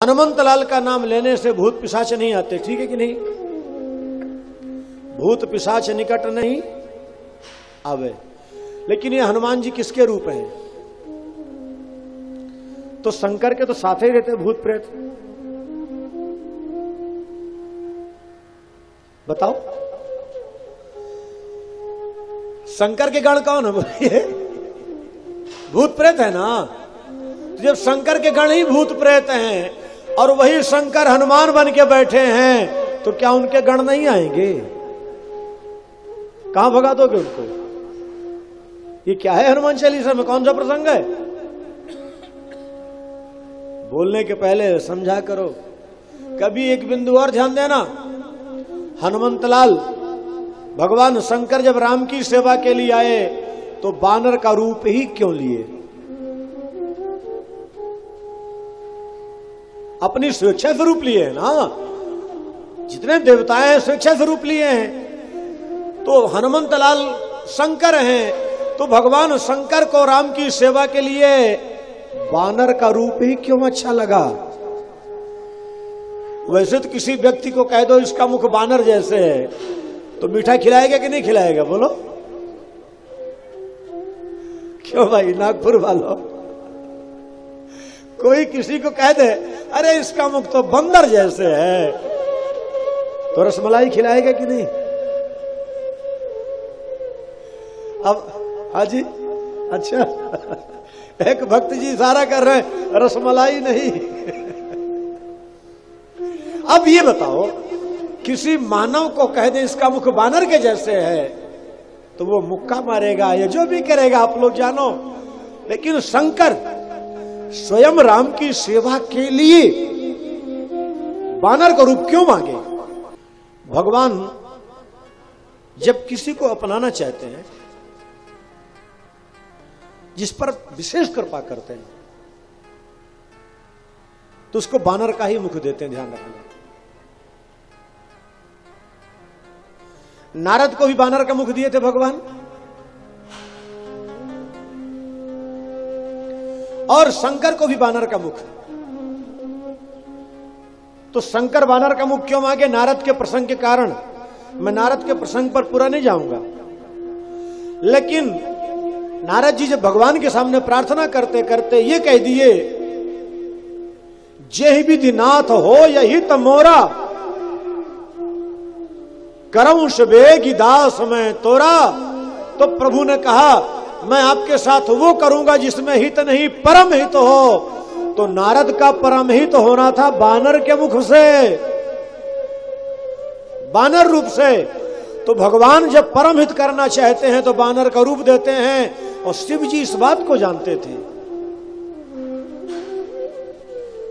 हनुमंतलाल का नाम लेने से भूत पिशाच नहीं आते, ठीक है कि नहीं? भूत पिशाच निकट नहीं आवे। लेकिन ये हनुमान जी किसके रूप हैं? तो शंकर के तो साथ ही रहते भूत प्रेत। बताओ, शंकर के गण कौन है? भूत प्रेत है ना। जब शंकर के गण ही भूत प्रेत हैं और वही शंकर हनुमान बन के बैठे हैं, तो क्या उनके गण नहीं आएंगे? कहां भगा दोगे उनको? ये क्या है हनुमान चालीसा में? कौन सा प्रसंग है? बोलने के पहले समझा करो। कभी एक बिंदु और ध्यान देना। हनुमंतलाल भगवान शंकर जब राम की सेवा के लिए आए तो बानर का रूप ही क्यों लिए? अपनी स्वेच्छा से रूप लिए ना। जितने देवताएं हैं स्वेच्छा से रूप लिए हैं। तो हनुमंतलाल शंकर हैं, तो भगवान शंकर को राम की सेवा के लिए बानर का रूप ही क्यों अच्छा लगा? वैसे तो किसी व्यक्ति को कह दो इसका मुख बानर जैसे है, तो मीठा खिलाएगा कि नहीं खिलाएगा? बोलो क्यों भाई नागपुर वालों? कोई किसी को कह दे अरे इसका मुख तो बंदर जैसे है, तो रसमलाई खिलाएगा कि नहीं? अब हाजी अच्छा, एक भक्त जी इशारा कर रहे हैं रसमलाई नहीं। अब ये बताओ, किसी मानव को कह दे इसका मुख बानर के जैसे है, तो वो मुक्का मारेगा, ये जो भी करेगा आप लोग जानो। लेकिन शंकर स्वयं राम की सेवा के लिए बानर का रूप क्यों मांगे? भगवान जब किसी को अपनाना चाहते हैं, जिस पर विशेष कृपा करते हैं, तो उसको बानर का ही मुख देते हैं। ध्यान रखना। नारद को भी बानर का मुख दिए थे भगवान, और शंकर को भी बानर का मुख। तो शंकर बानर का मुख क्यों मांगे? नारद के प्रसंग के कारण। मैं नारद के प्रसंग पर पूरा नहीं जाऊंगा, लेकिन नारद जी जब भगवान के सामने प्रार्थना करते करते ये कह दिए, जेहि विधि नाथ हो यही तमोरा, करऊं बेगी दास में तोरा। तो प्रभु ने कहा मैं आपके साथ वो करूंगा जिसमें हित नहीं परम हित हो। तो नारद का परम हित होना था बानर के मुख से, बानर रूप से। तो भगवान जब परम हित करना चाहते हैं तो बानर का रूप देते हैं, और शिव जी इस बात को जानते थे।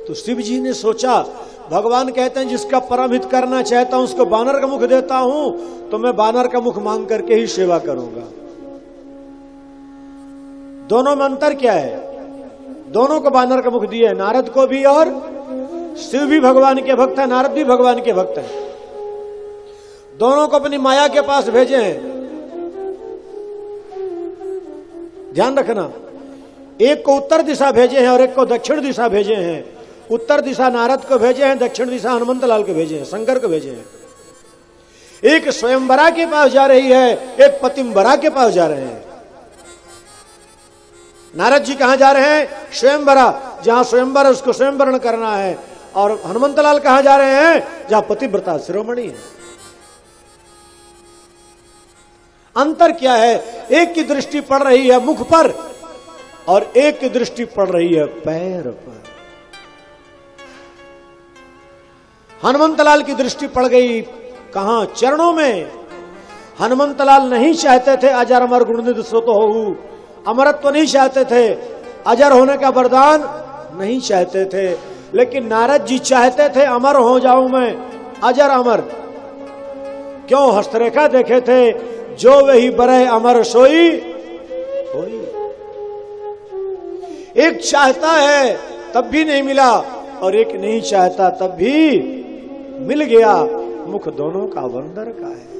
तो शिव जी ने सोचा, भगवान कहते हैं जिसका परम हित करना चाहता हूं उसको बानर का मुख देता हूं, तो मैं बानर का मुख मांग करके ही सेवा करूंगा। दोनों में अंतर क्या है? दोनों को बानर का मुख दिए, नारद को भी, और शिव भी भगवान के भक्त है, नारद भी भगवान के भक्त है। दोनों को अपनी माया के पास भेजे हैं। ध्यान रखना, एक को उत्तर दिशा भेजे हैं और एक को दक्षिण दिशा भेजे हैं। उत्तर दिशा नारद को भेजे हैं, दक्षिण दिशा हनुमंतलाल को भेजे हैं, शंकर को भेजे हैं। एक स्वयंवरा के पास जा रही है, एक पतिंबरा के पास जा रहे हैं। नारद जी कहां जा रहे हैं? स्वयंवरा, जहां स्वयंवर है उसको स्वयंवरण करना है। और हनुमंतलाल कहां जा रहे हैं? जहां पतिव्रता शिरोमणि है। अंतर क्या है? एक की दृष्टि पड़ रही है मुख पर और एक की दृष्टि पड़ रही है पैर पर। हनुमंतलाल की दृष्टि पड़ गई कहां? चरणों में। हनुमंतलाल नहीं चाहते थे अजर अमर गुणनिधि सो तो होऊ, अमरत्व नहीं चाहते थे, अजर होने का वरदान नहीं चाहते थे। लेकिन नारद जी चाहते थे अमर हो जाऊं मैं, अजर अमर। क्यों? हस्तरेखा देखे थे, जो वही बरह अमर सोई होई। एक चाहता है तब भी नहीं मिला, और एक नहीं चाहता तब भी मिल गया। मुख दोनों का बंदर का है।